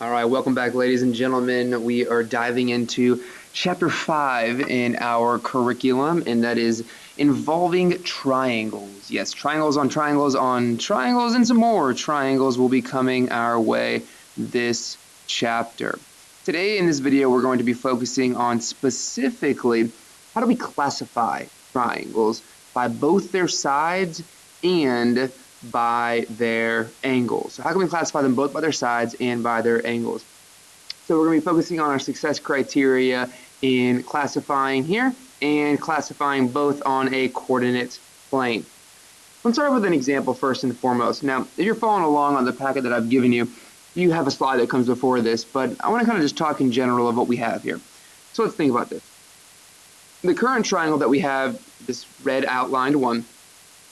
All right, welcome back, ladies and gentlemen. We are diving into chapter 5 in our curriculum, and that is involving triangles. Yes, triangles on triangles on triangles, and some more triangles will be coming our way this chapter. Today, in this video, we're going to be focusing on specifically how do we classify triangles by both their sides and by their angles. So how can we classify them both by their sides and by their angles? So we're going to be focusing on our success criteria in classifying here and classifying both on a coordinate plane. Let's start with an example first and foremost. Now, if you're following along on the packet that I've given you, you have a slide that comes before this, but I want to kind of just talk in general of what we have here. So let's think about this. The current triangle that we have, this red outlined one,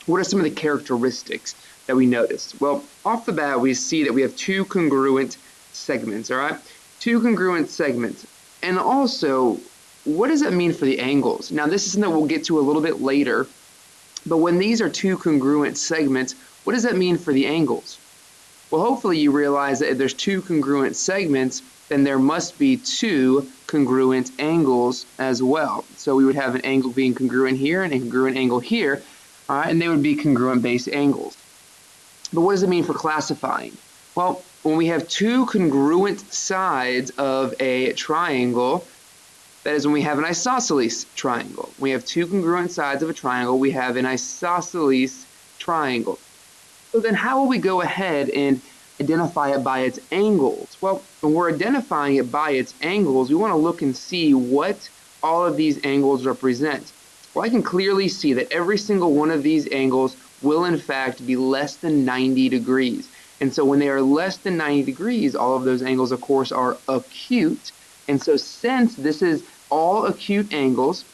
what are some of the characteristics that we notice? Well, off the bat, we see that we have two congruent segments, all right? Two congruent segments. And also, what does that mean for the angles? Now, this is something we'll get to a little bit later, but when these are two congruent segments, what does that mean for the angles? Well, hopefully you realize that if there's two congruent segments, then there must be two congruent angles as well. So we would have an angle being congruent here and a congruent angle here, and they would be congruent base angles. But what does it mean for classifying? Well, when we have two congruent sides of a triangle, that is when we have an isosceles triangle. We have two congruent sides of a triangle, we have an isosceles triangle. So then how will we go ahead and identify it by its angles? Well, when we're identifying it by its angles, we want to look and see what all of these angles represent. Well, I can clearly see that every single one of these angles will in fact be less than 90 degrees. And so when they are less than 90 degrees, all of those angles, of course, are acute. And so since this is all acute angles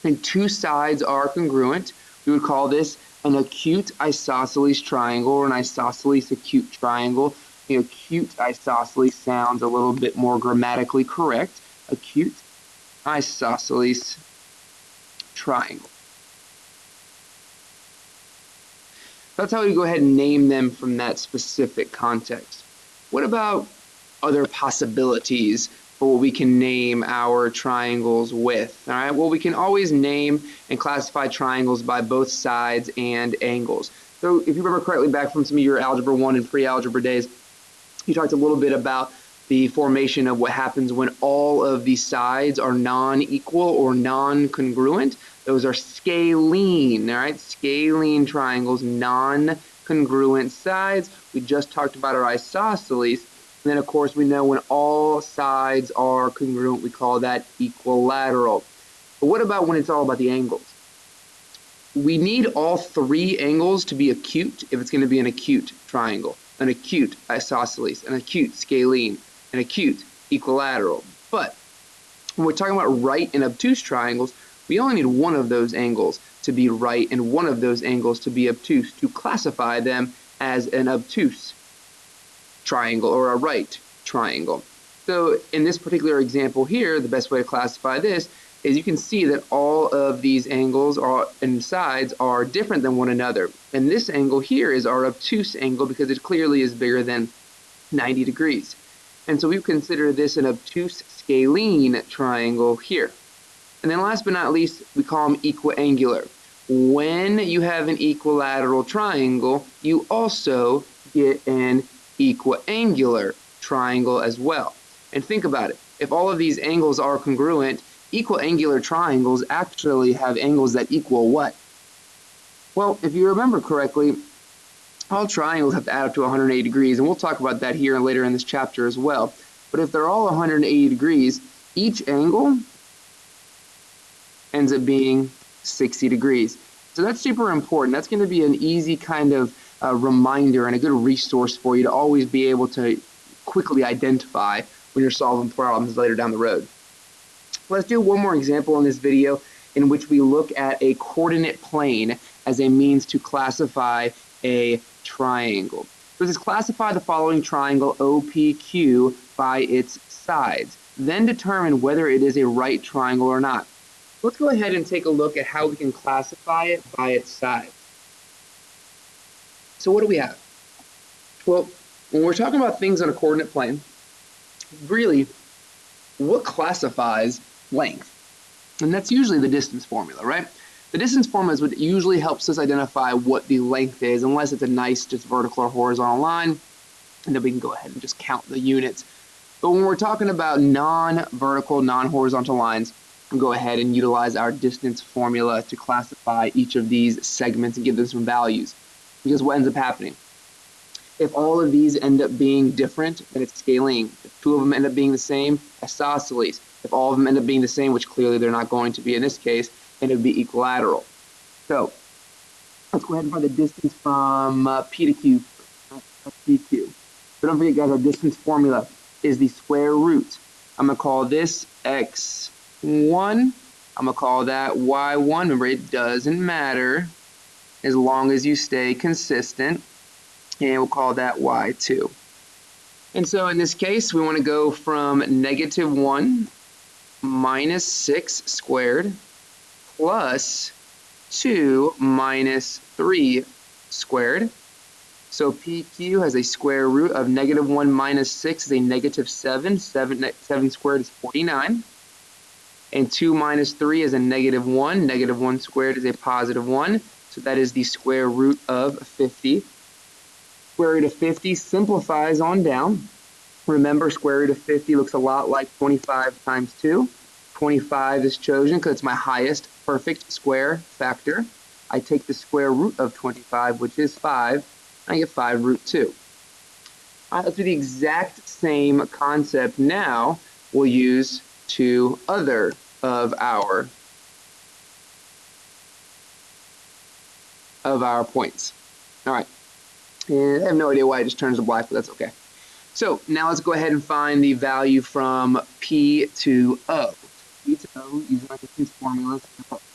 and two sides are congruent, we would call this an acute isosceles triangle or an isosceles acute triangle. The acute isosceles sounds a little bit more grammatically correct. Acute isosceles triangle. That's how we go ahead and name them from that specific context. What about other possibilities for what we can name our triangles with? All right, well, we can always name and classify triangles by both sides and angles. So if you remember correctly back from some of your Algebra 1 and pre-algebra days, you talked a little bit about the formation of what happens when all of the sides are non-equal or non-congruent. Those are scalene, all right? Scalene triangles, non-congruent sides. We just talked about our isosceles. And then, of course, we know when all sides are congruent, we call that equilateral. But what about when it's all about the angles? We need all three angles to be acute if it's going to be an acute triangle, an acute isosceles, an acute scalene, an acute equilateral. But when we're talking about right and obtuse triangles, we only need one of those angles to be right and one of those angles to be obtuse to classify them as an obtuse triangle or a right triangle. So in this particular example here, the best way to classify this is you can see that all of these angles and sides are different than one another. And this angle here is our obtuse angle because it clearly is bigger than 90 degrees. And so we consider this an obtuse scalene triangle here. And then last but not least, we call them equiangular. When you have an equilateral triangle, you also get an equiangular triangle as well. And think about it. If all of these angles are congruent, equiangular triangles actually have angles that equal what? Well, if you remember correctly, all triangles have to add up to 180 degrees, and we'll talk about that here later in this chapter as well. But if they're all 180 degrees, each angle ends up being 60 degrees. So that's super important. That's going to be an easy kind of reminder and a good resource for you to always be able to quickly identify when you're solving problems later down the road. Let's do one more example in this video in which we look at a coordinate plane as a means to classify a triangle. So let's classify the following triangle OPQ by its sides. Then determine whether it is a right triangle or not. Let's go ahead and take a look at how we can classify it by its sides. So what do we have? Well, when we're talking about things on a coordinate plane, really, what classifies length? And that's usually the distance formula, right? The distance formula is what usually helps us identify what the length is, unless it's a nice just vertical or horizontal line, and then we can go ahead and just count the units. But when we're talking about non-vertical, non-horizontal lines, we'll go ahead and utilize our distance formula to classify each of these segments and give them some values. Because what ends up happening? If all of these end up being different, then it's scalene. If two of them end up being the same, isosceles. If all of them end up being the same, which clearly they're not going to be in this case, then it would be equilateral. So let's go ahead and find the distance from P to Q. PQ. But don't forget, guys, our distance formula is the square root. I'm going to call this x1. I'm going to call that y1. Remember, it doesn't matter as long as you stay consistent. And we'll call that y2. And so in this case, we want to go from -1 minus 6 squared plus 2 minus 3 squared. So PQ has a square root of -1 minus 6 is a -7. 7 squared is 49. And 2 minus 3 is a -1. -1 squared is a +1. So that is the square root of 50. Square root of 50 simplifies on down. Remember, square root of 50 looks a lot like 25 times 2. 25 is chosen because it's my highest perfect square factor. I take the square root of 25, which is 5. I get 5 root 2. All right, let's do the exact same concept now. We'll use two other of our points. All right. And I have no idea why it just turns to black, but that's okay. So now let's go ahead and find the value from P to O. P to O, using our distance formula,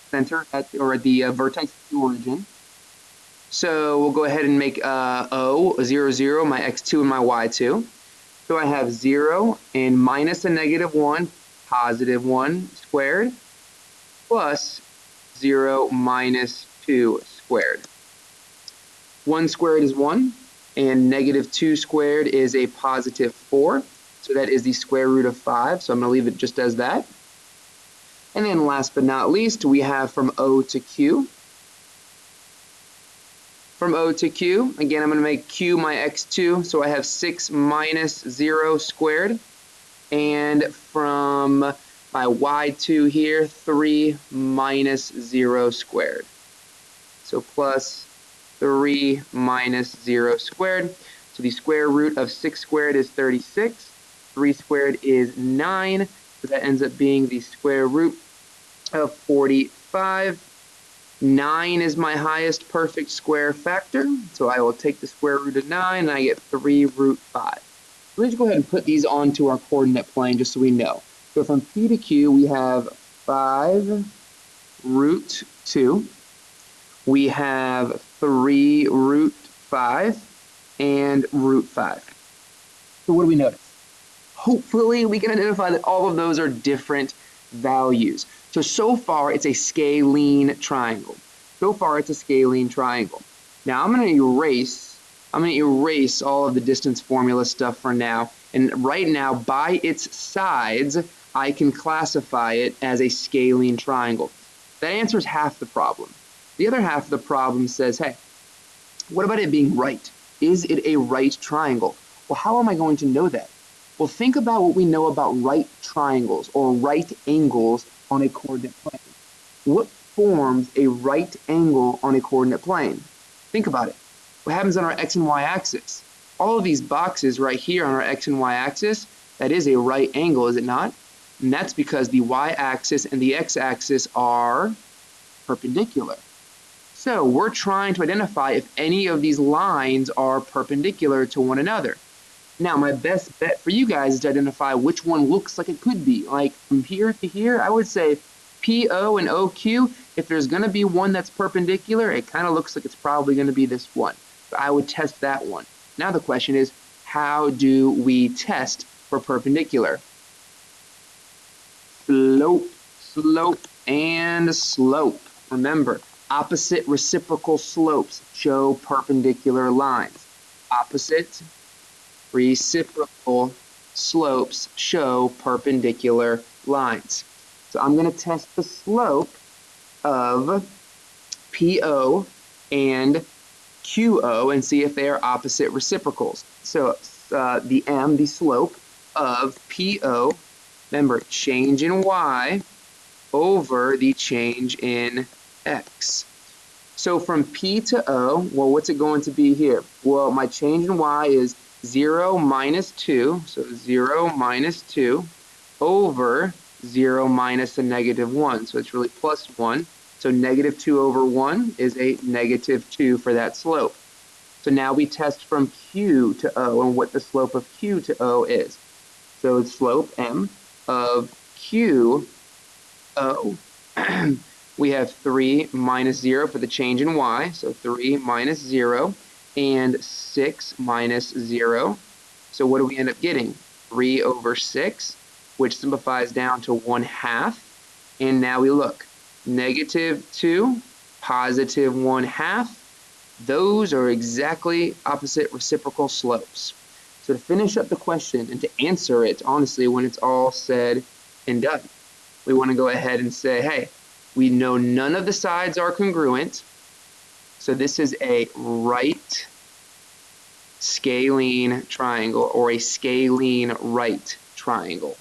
center at the vertex of the origin. So we'll go ahead and make O 0, 0, my x2 and my y2. So I have 0 and minus a -1, +1 squared, plus 0 minus 2 squared. 1 squared is 1, and -2 squared is a +4. So that is the square root of 5. So I'm going to leave it just as that. And then last but not least, we have from O to Q. From O to Q, again, I'm going to make Q my x2. So I have 6 minus 0 squared. And from my y2 here, 3 minus 0 squared. So plus 3 minus 0 squared. So the square root of 6 squared is 36. 3 squared is 9. So that ends up being the square root of 45. 9 is my highest perfect square factor. So I will take the square root of 9 and I get 3 root 5. So let's go ahead and put these onto our coordinate plane just so we know. So from P to Q, we have 5 root 2. We have 3 root 5 and root 5. So what do we notice? Hopefully we can identify that all of those are different values. So far it's a scalene triangle. So far it's a scalene triangle. Now I'm going to erase all of the distance formula stuff for now. And right now, by its sides, I can classify it as a scalene triangle. That answers half the problem. The other half of the problem says, hey, what about it being right? Is it a right triangle? Well, how am I going to know that? Well, think about what we know about right triangles or right angles on a coordinate plane. What forms a right angle on a coordinate plane? Think about it. What happens on our x and y axis? All of these boxes right here on our x and y axis, that is a right angle, is it not? And that's because the y-axis and the x-axis are perpendicular. So we're trying to identify if any of these lines are perpendicular to one another. Now, my best bet for you guys is to identify which one looks like it could be. Like from here to here, I would say PO and OQ, if there's going to be one that's perpendicular, it kind of looks like it's probably going to be this one. So I would test that one. Now the question is, how do we test for perpendicular? Slope, slope, and slope. Remember, opposite reciprocal slopes show perpendicular lines. Opposite reciprocal slopes show perpendicular lines. So I'm going to test the slope of PO and QO and see if they are opposite reciprocals. So the slope of PO, remember, change in Y over the change in X. So from P to O, well, what's it going to be here? Well, my change in Y is 0 minus 2, so 0 minus 2 over 0 minus a negative 1. So it's really plus 1. So negative 2 over 1 is a negative 2 for that slope. So now we test from Q to O and what the slope of Q to O is. So the slope M of QO, we have 3 minus 0 for the change in Y, so 3 minus 0, and 6 minus 0. So what do we end up getting? 3 over 6, which simplifies down to 1/2. And now we look, negative 2, positive 1/2. Those are exactly opposite reciprocal slopes. So to finish up the question and to answer it, honestly, when it's all said and done, we want to go ahead and say, hey, we know none of the sides are congruent. So this is a right scalene triangle or a scalene right triangle.